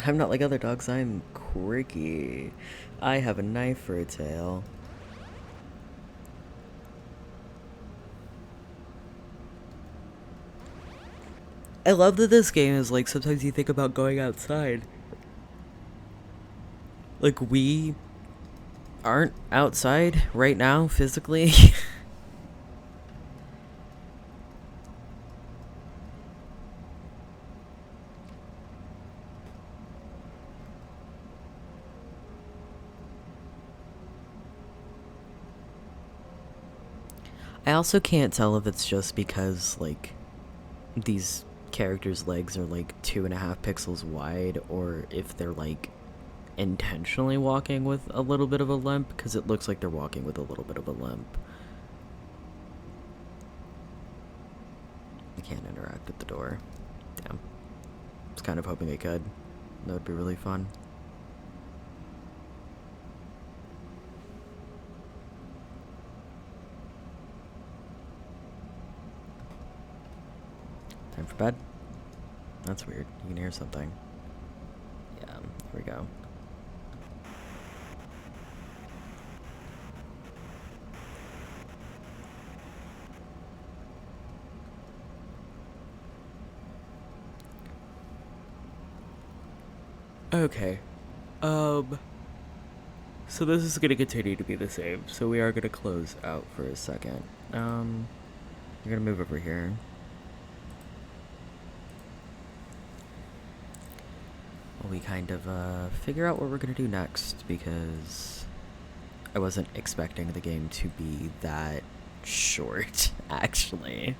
I'm not like other dogs, I'm quirky. I have a knife for a tail. I love that this game is like, sometimes you think about going outside. Like, we aren't outside right now, physically. I also can't tell if it's just because, like, these characters' legs are, like, 2.5 pixels wide, or if they're, like, intentionally walking with a little bit of a limp, because it looks like they're walking with a little bit of a limp. I can't interact with the door. Damn. I was kind of hoping I could. That would be really fun. Time for bed? That's weird. You can hear something. Yeah, here we go. Okay. Um, so this is gonna continue to be the same. So we are gonna close out for a second. We're gonna move over here. While we kind of figure out what we're gonna do next, because I wasn't expecting the game to be that short, actually.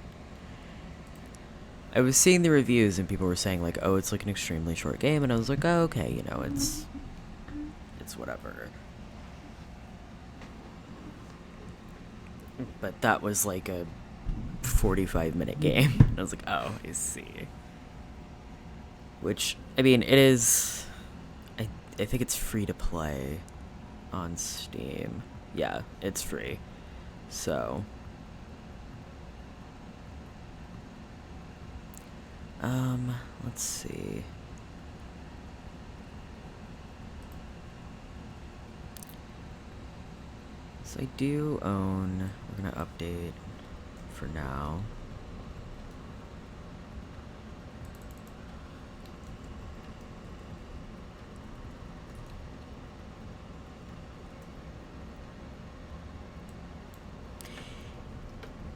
I was seeing the reviews and people were saying like, oh, it's like an extremely short game, and I was like, oh, okay, you know, it's whatever. But that was like a 45-minute game. And I was like, oh, I see. Which, I mean, it is. I think it's free to play on Steam. Yeah, it's free. So. Let's see. So I do own. We're gonna update for now.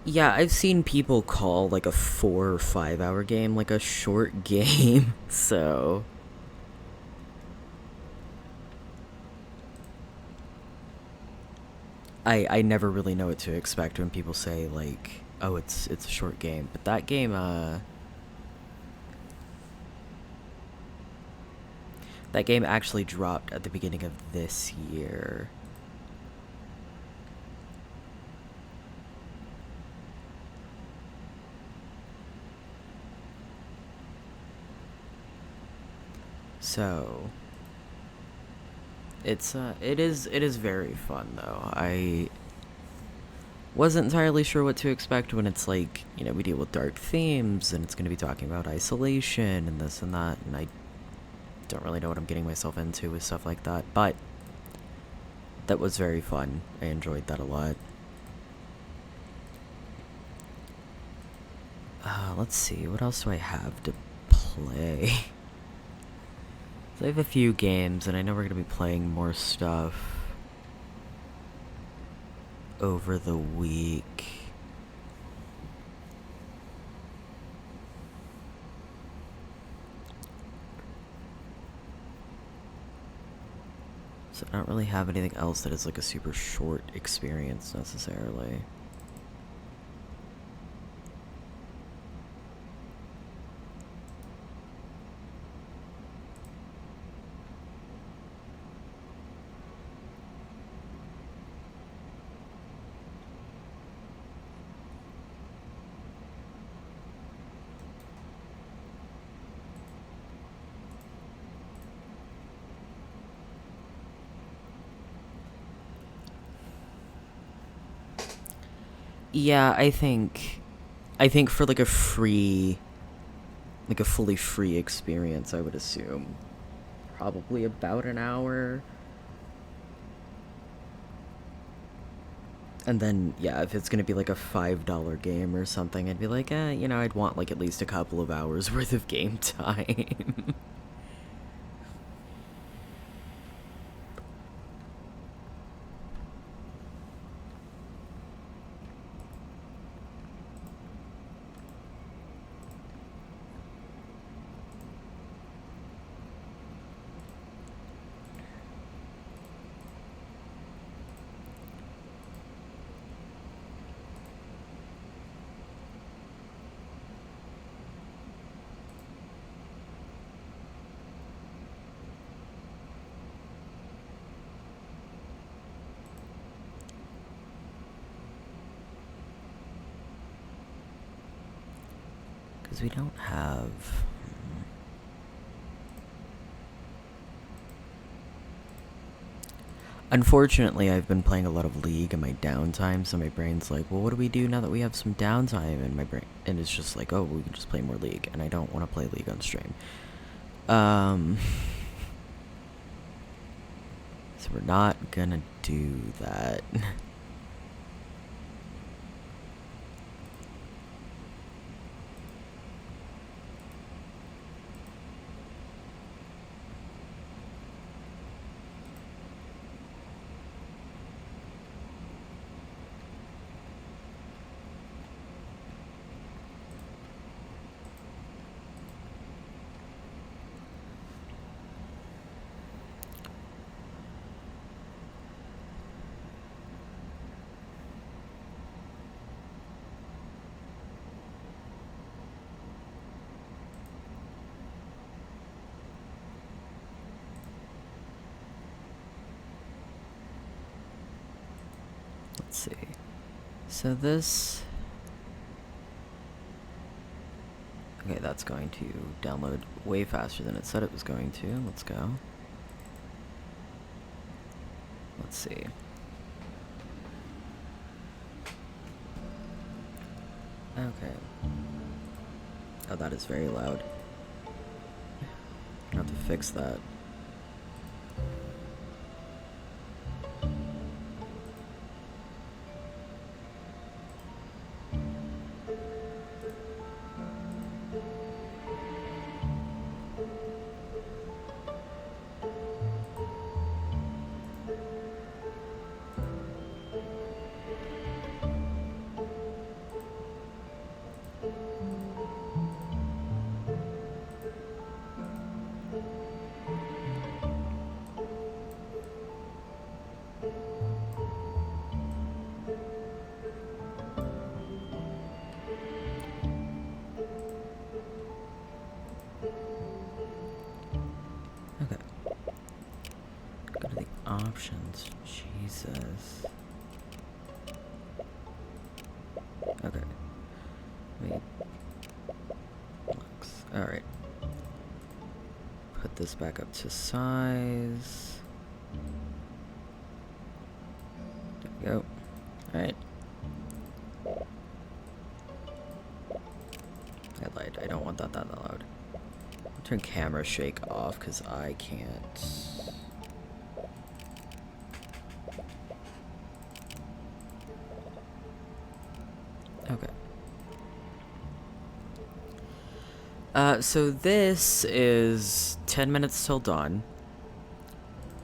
Yeah, I've seen people call like a 4 or 5 hour game like a short game, so. I never really know what to expect when people say like, oh, it's a short game. But that game, that game actually dropped at the beginning of this year. So it is very fun though. I wasn't entirely sure what to expect when it's like, you know, we deal with dark themes and it's going to be talking about isolation and this and that, and I don't really know what I'm getting myself into with stuff like that, but that was very fun. I enjoyed that a lot. Let's see, what else do I have to play? So I have a few games, and I know we're going to be playing more stuff over the week. So I don't really have anything else that is like a super short experience necessarily. Yeah, I think for like a free, like a fully free experience, I would assume probably about an hour. And then, yeah, if it's gonna be like a $5 game or something, I'd be like, you know, I'd want like at least a couple of hours worth of game time. Because we don't have. Unfortunately, I've been playing a lot of League in my downtime, so my brain's like, well, what do we do now that we have some downtime? And my brain, and it's just like, oh, we can just play more League, and I don't want to play League on stream. So we're not gonna do that. Let's see. So this... Okay, that's going to download way faster than it said it was going to. Let's go. Let's see. Okay. Oh, that is very loud. I have to fix that. Go to the options. Jesus. Okay. Wait. Alright. Put this back up to size. There we go. Alright. I lied. I don't want that loud. Turn camera shake off because I can't. Okay. So this is 10 minutes till dawn.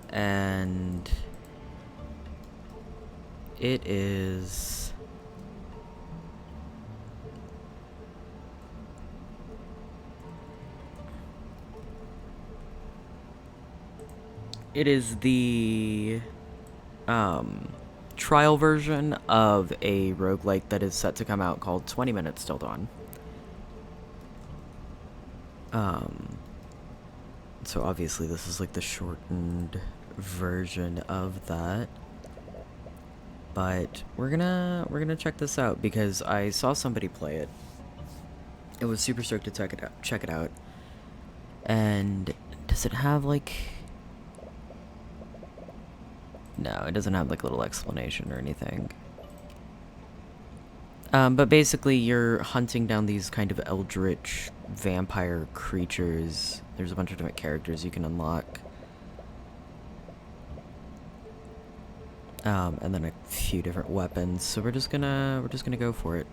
And it is the trial version of a roguelike that is set to come out called 20 Minutes Till Dawn. So obviously this is like the shortened version of that. But we're gonna check this out because I saw somebody play it. I was super stoked to check it out. And does it have like... No, it doesn't have like a little explanation or anything. But basically you're hunting down these kind of eldritch vampire creatures. There's a bunch of different characters you can unlock. And then a few different weapons. So we're just gonna go for it.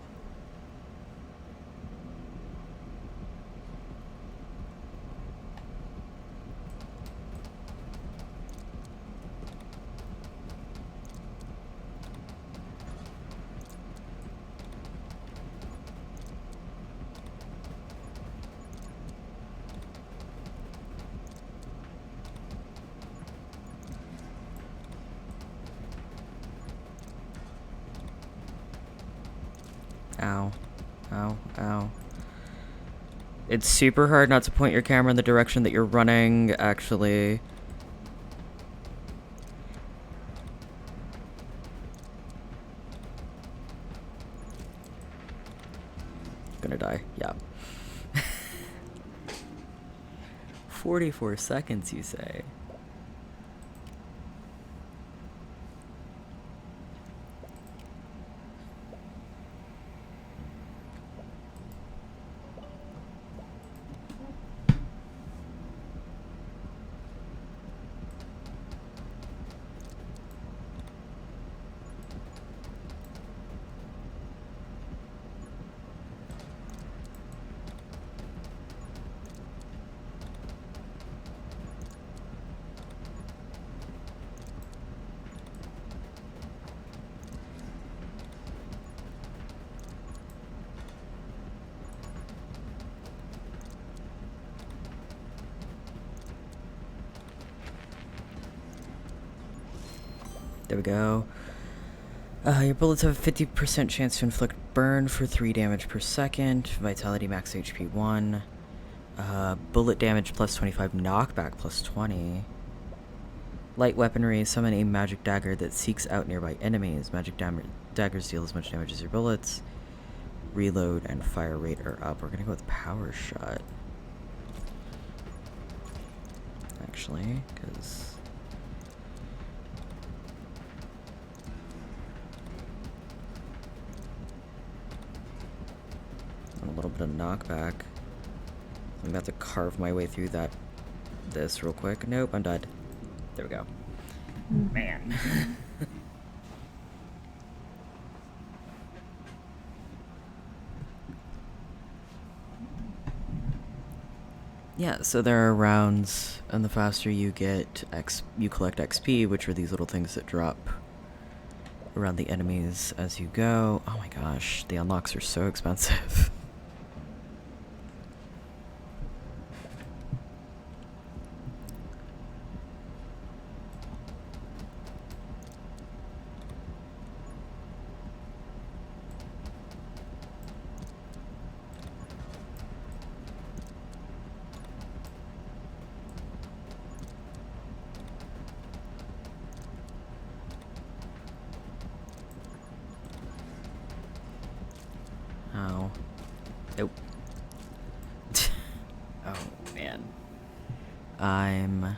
Ow. Ow. Ow. It's super hard not to point your camera in the direction that you're running, actually. Gonna die. Yeah. 44 seconds, you say? There we go. Your bullets have a 50% chance to inflict burn for 3 damage per second. Vitality max HP 1. Bullet damage plus 25, knockback plus 20. Light weaponry, summon a magic dagger that seeks out nearby enemies. Magic daggers deal as much damage as your bullets. Reload and fire rate are up. We're gonna go with power shot. Actually, because a little bit of knockback. I'm about to carve my way through this real quick. Nope, I'm dead. There we go. Man. Yeah, so there are rounds, and the faster you get you collect XP, which are these little things that drop around the enemies as you go. Oh my gosh, the unlocks are so expensive. Oh. Nope. Oh, man. I'm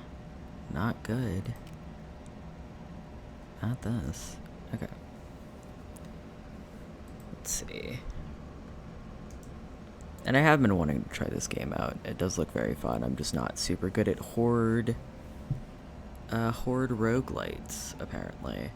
not good at this. Okay. Let's see. And I have been wanting to try this game out. It does look very fun. I'm just not super good at horde roguelites, apparently.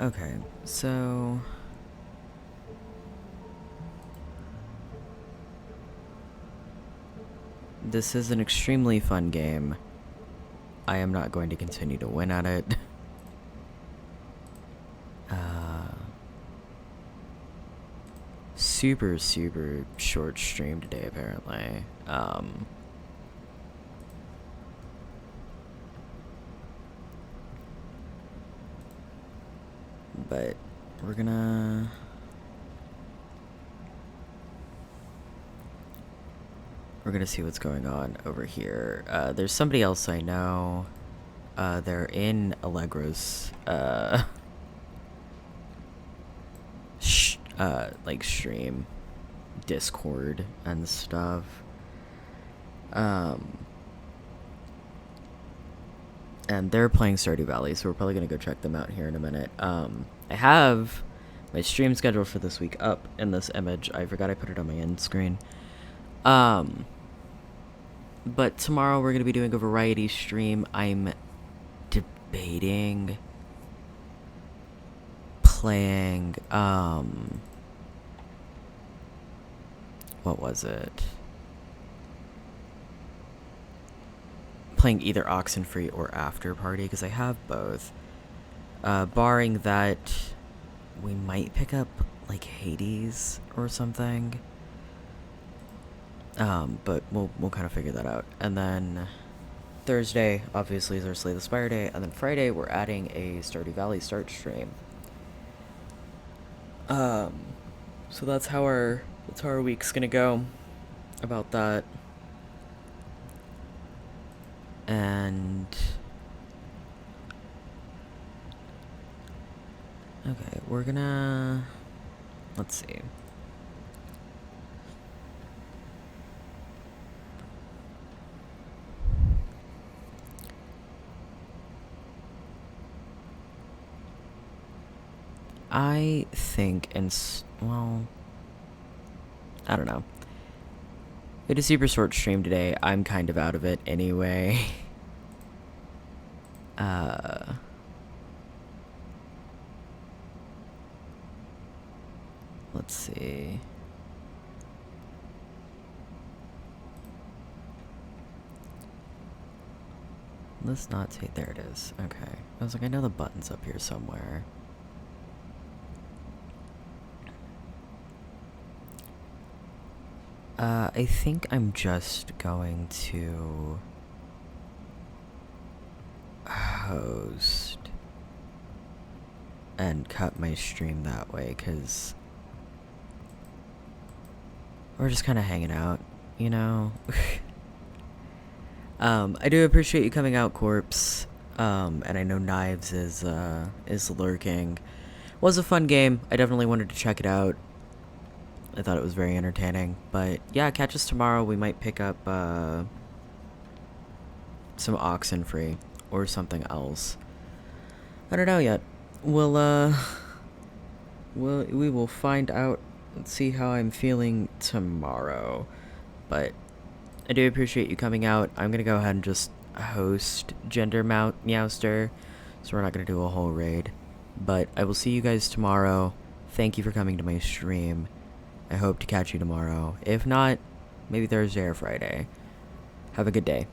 Okay, so this is an extremely fun game. I am not going to continue to win at it. Super short stream today, apparently. But we're gonna see what's going on over here. There's somebody else I know. They're in Allegro's like stream, Discord and stuff. And they're playing Stardew Valley, so we're probably gonna go check them out here in a minute. I have my stream schedule for this week up in this image. I forgot I put it on my end screen. But tomorrow we're gonna be doing a variety stream. I'm debating playing, what was it? Playing either Oxenfree or After Party, because I have both. Barring that, we might pick up, like, Hades or something. But we'll kind of figure that out. And then Thursday, obviously, is our Slay the Spire day. And then Friday, we're adding a Stardew Valley start stream. So that's how our week's gonna go about that. And okay, we're gonna, let's see. I think, well, I don't know. We had a super short stream today. I'm kind of out of it anyway. Let's see. Let's not take, there it is. Okay. I was like, I know the button's up here somewhere. I think I'm just going to host and cut my stream that way, because we're just kind of hanging out, you know? I do appreciate you coming out, Corpse. And I know Knives is lurking. Was a fun game. I definitely wanted to check it out. I thought it was very entertaining. But yeah, catch us tomorrow. We might pick up some Oxenfree or something else. I don't know yet. We will find out and see how I'm feeling tomorrow. But I do appreciate you coming out. I'm gonna go ahead and just host Gender Meowster, so we're not gonna do a whole raid. But I will see you guys tomorrow. Thank you for coming to my stream. I hope to catch you tomorrow. If not, maybe Thursday or Friday. Have a good day.